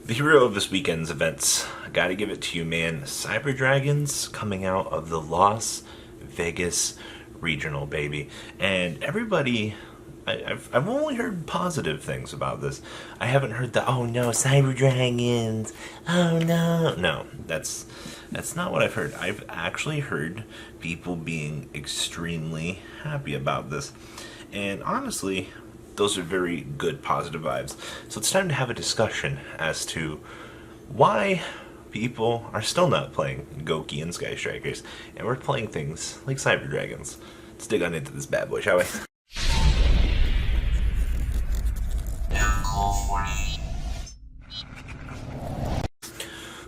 The hero of this weekend's events, I gotta give it to you, man. Cyber Dragons coming out of the Las Vegas regional, baby. And everybody, I've only heard positive things about this. I haven't heard the, oh no, Cyber Dragons, oh no. No, that's not what I've heard. I've actually heard people being extremely happy about this. And honestly, those are very good positive vibes. So it's time to have a discussion as to why people are still not playing Goki and Sky Strikers, and we're playing things like Cyber Dragons. Let's dig on into this bad boy, shall we?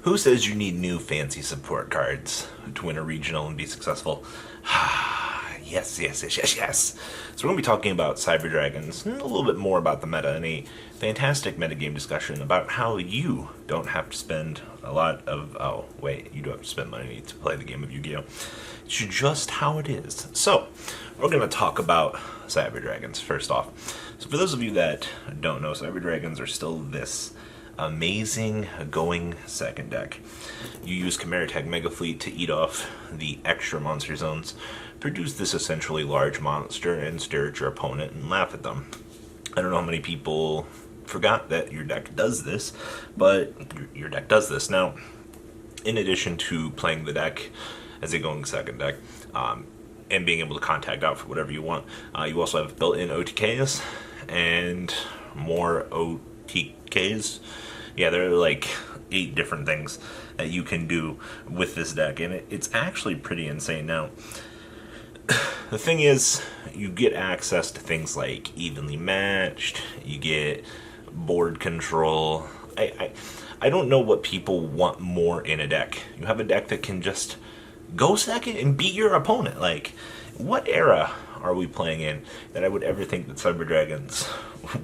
Who says you need new fancy support cards to win a regional and be successful? Yes. So we're going to be talking about Cyber Dragons and a little bit more about the meta and a fantastic metagame discussion about how you don't have to spend a lot of... Oh, wait, you do have to spend money to play the game of Yu-Gi-Oh! It's just how it is. So, we're going to talk about Cyber Dragons first off. So for those of you that don't know, Cyber Dragons are still this amazing going second deck. You use Chimera Tag Mega Fleet to eat off the extra monster zones, produce this essentially large monster, and stare at your opponent and laugh at them. I don't know how many people forgot that your deck does this, but your deck does this. Now, in addition to playing the deck as a going second deck, and being able to contact out for whatever you want, you also have built-in OTKs and more OTKs. Yeah, there are like 8 different things that you can do with this deck, and it's actually pretty insane. Now, the thing is, you get access to things like evenly matched, you get board control. I don't know what people want more in a deck. You have a deck that can just go second and beat your opponent. Like, what era are we playing in that I would ever think that Cyber Dragons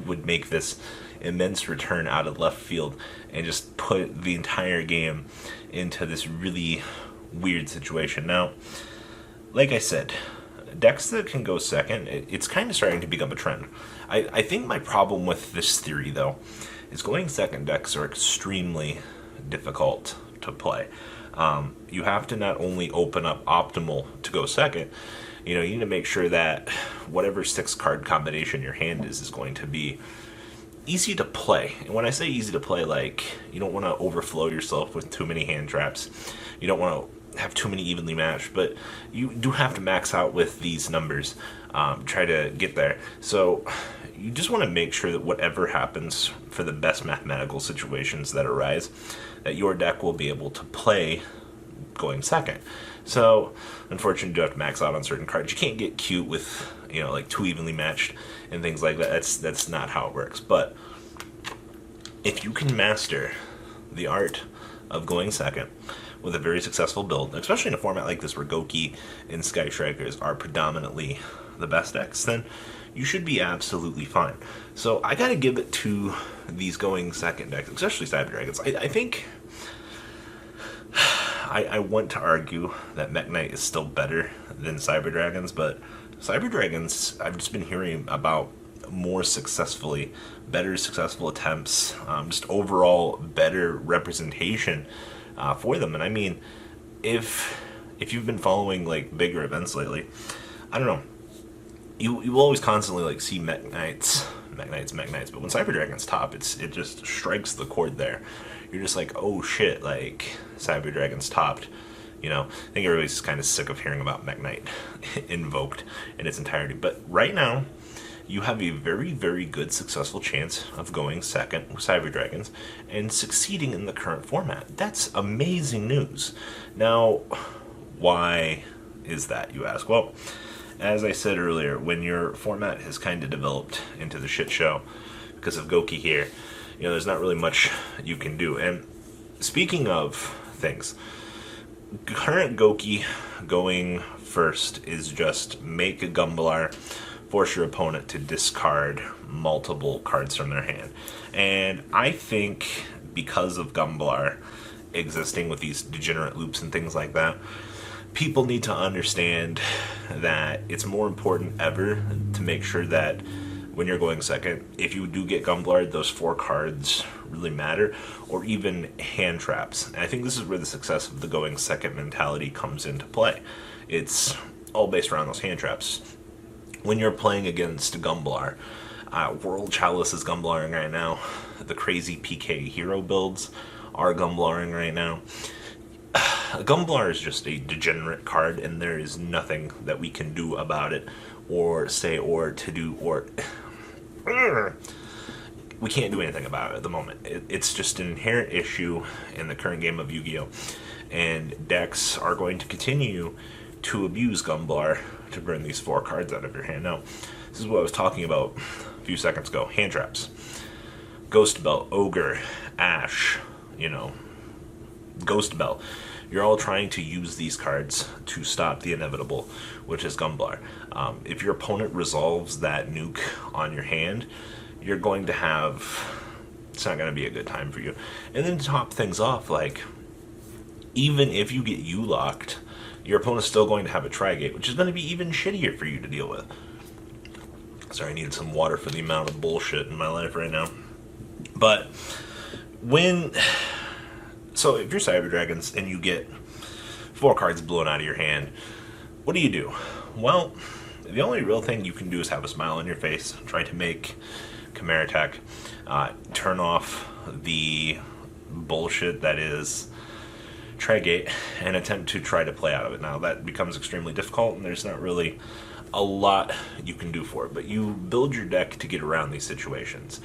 would make this immense return out of left field and just put the entire game into this really weird situation? Now, like I said, decks that can go second, it's kind of starting to become a trend. I think my problem with this theory, though, is going second decks are extremely difficult to play. You have to not only open up optimal to go second, you need to make sure that whatever 6-card combination your hand is going to be easy to play. And when I say easy to play, like, you don't want to overflow yourself with too many hand traps. You don't want to have too many evenly matched, but you do have to max out with these numbers, try to get there. So you just want to make sure that whatever happens for the best mathematical situations that arise, that your deck will be able to play going second. So unfortunately, you do have to max out on certain cards. You can't get cute with like 2 evenly matched and things like that. That's not how it works. But if you can master the art of going second with a very successful build, especially in a format like this where Goki and Sky Strikers are predominantly the best decks, then you should be absolutely fine. So I gotta give it to these going second decks, especially Cyber Dragons. I think I want to argue that Mech Knight is still better than Cyber Dragons, but Cyber Dragons, I've just been hearing about better successful attempts, just overall better representation for them. And I mean, if you've been following like bigger events lately, I don't know, you will always constantly like see Mech Knights, but when Cyber Dragons top, it just strikes the chord there. You're just like, oh shit, like Cyber Dragons topped. I think everybody's kind of sick of hearing about Mech Knight invoked in its entirety. But right now, you have a very, very good successful chance of going second with Cyber Dragons and succeeding in the current format. That's amazing news. Now, why is that, you ask? Well, as I said earlier, when your format has kind of developed into the shit show because of Goki here, there's not really much you can do. And speaking of things, current Goki going first is just make a Gumblar, force your opponent to discard multiple cards from their hand. And I think because of Gumblar existing with these degenerate loops and things like that, people need to understand that it's more important ever to make sure that when you're going second. If you do get Gumblar, those 4 cards really matter, or even hand traps. And I think this is where the success of the going second mentality comes into play. It's all based around those hand traps. When you're playing against Gumblar, World Chalice is Gumblaring right now. The crazy PK hero builds are Gumblaring right now. Gumblar is just a degenerate card, and there is nothing that we can do about it, or say, or to do, or we can't do anything about it at the moment. It's just an inherent issue in the current game of Yu-Gi-Oh! And decks are going to continue to abuse Gumblar to burn these 4 cards out of your hand. Now, this is what I was talking about a few seconds ago. Hand traps. Ghost Belt, Ogre, Ash, Ghost Belt. You're all trying to use these cards to stop the inevitable, which is Gumblar. If your opponent resolves that nuke on your hand, you're going to have... It's not going to be a good time for you. And then to top things off, even if you get U-locked, your opponent's still going to have a Tri-Gate, which is going to be even shittier for you to deal with. Sorry, I needed some water for the amount of bullshit in my life right now. But so if you're Cyber Dragons and you get 4 cards blown out of your hand, what do? Well, the only real thing you can do is have a smile on your face, try to make Chimera Attack, turn off the bullshit that is Tri-Gate, and attempt to try to play out of it. Now, that becomes extremely difficult, and there's not really a lot you can do for it, but you build your deck to get around these situations.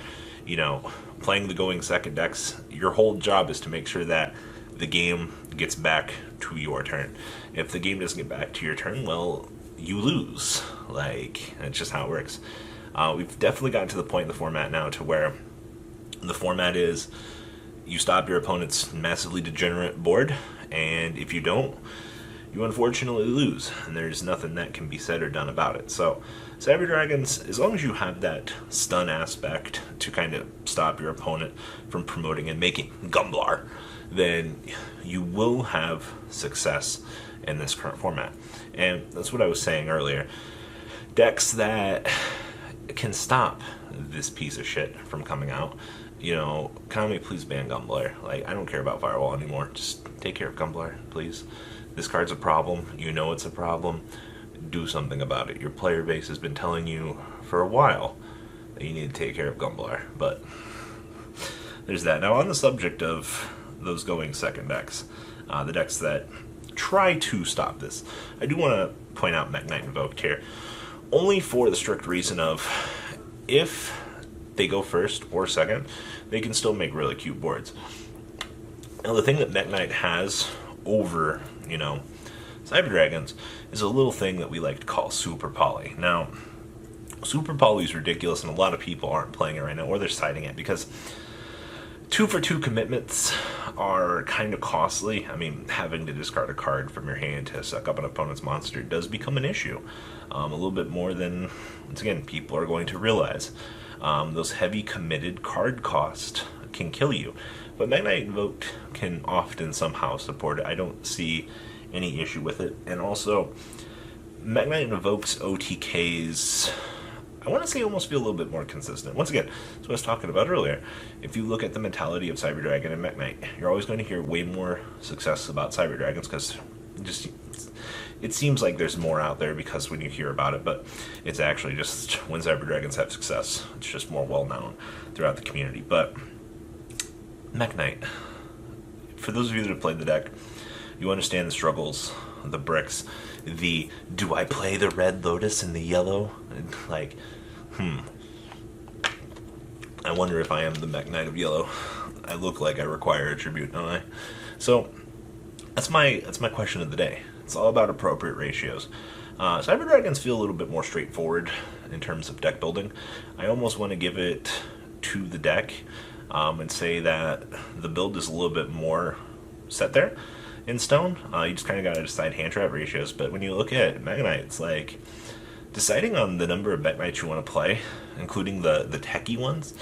Playing the going second decks, your whole job is to make sure that the game gets back to your turn. If the game doesn't get back to your turn, well, you lose. That's just how it works. We've definitely gotten to the point in the format now to where the format is you stop your opponent's massively degenerate board, and if you don't, you unfortunately lose, and there's nothing that can be said or done about it. So, Cyber Dragons, as long as you have that stun aspect to kind of stop your opponent from promoting and making Gumblar, then you will have success in this current format. And that's what I was saying earlier. Decks that can stop this piece of shit from coming out. Konami, please ban Gumblar. I don't care about Firewall anymore. Just take care of Gumblar, please. This card's a problem. It's a problem. Do something about it. Your player base has been telling you for a while that you need to take care of Gumblar. But there's that. Now, on the subject of those going second decks, the decks that try to stop this, I do want to point out Mech Knight Invoked here. Only for the strict reason of if they go first or second, they can still make really cute boards. Now, the thing that Mech Knight has over, Cyber Dragons is a little thing that we like to call Super Poly. Now, Super Poly is ridiculous, and a lot of people aren't playing it right now, or they're citing it, because 2-for-2 commitments are kind of costly. Having to discard a card from your hand to suck up an opponent's monster does become an issue. A little bit more than, once again, people are going to realize. Those heavy committed card cost can kill you. But Mech Knight Invoked can often somehow support it. I don't see any issue with it. And also, Mech Knight Invoked's OTKs, I want to say, almost feel a little bit more consistent. Once again, that's what I was talking about earlier. If you look at the mentality of Cyber Dragon and Mech Knight, you're always going to hear way more success about Cyber Dragons, because it seems like there's more out there because when you hear about it, but it's actually just when Cyber Dragons have success, it's just more well known throughout the community. But Mech Knight, for those of you that have played the deck, you understand the struggles, the bricks, the do I play the red lotus and the yellow? I wonder if I am the Mech Knight of yellow. I look like I require a tribute, don't I? So that's my question of the day. It's all about appropriate ratios. Cyber Dragons feel a little bit more straightforward in terms of deck building. I almost want to give it to the deck and say that the build is a little bit more set there in stone. You just kind of got to decide hand trap ratios. But when you look at Mech Knight, it's like deciding on the number of Mech Knights you want to play, including the techie ones,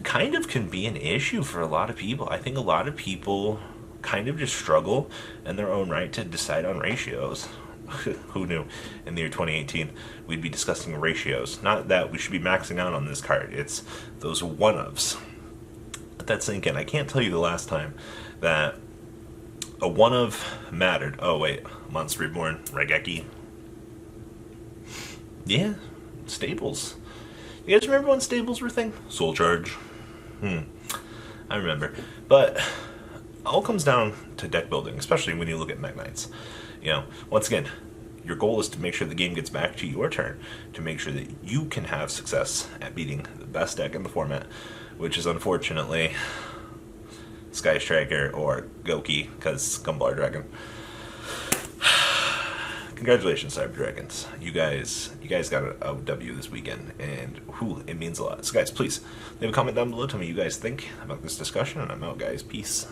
kind of can be an issue for a lot of people. I think a lot of people kind of just struggle in their own right to decide on ratios. who knew in the year 2018 we'd be discussing ratios. Not that we should be maxing out on this card, it's those one-ofs. Let that sink in. I can't tell you the last time that a one-of mattered. Oh wait, Monster Reborn, Raigeki. Yeah, Staples. You guys remember when Staples were a thing? Soul Charge. I remember. But all comes down to deck building, especially when you look at Mech Knights. You know, once again, your goal is to make sure the game gets back to your turn, to make sure that you can have success at beating the best deck in the format, which is unfortunately Sky Striker or Goki, because Gumblar Dragon. Congratulations, Cyber Dragons. You guys got a W this weekend, and whew, it means a lot. So guys, please leave a comment down below. Tell me what you guys think about this discussion, and I'm out, guys. Peace.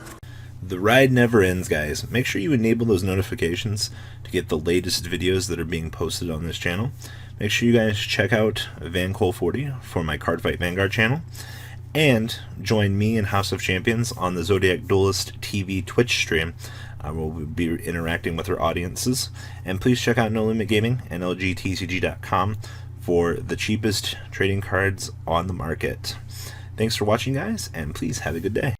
The ride never ends, guys. Make sure you enable those notifications to get the latest videos that are being posted on this channel. Make sure you guys check out VanCole40 for my Cardfight Vanguard channel, and join me and House of Champions on the Zodiac Duelist TV Twitch stream. We'll be interacting with our audiences. And please check out No Limit Gaming and LGTCG.com for the cheapest trading cards on the market. Thanks for watching, guys, and please have a good day.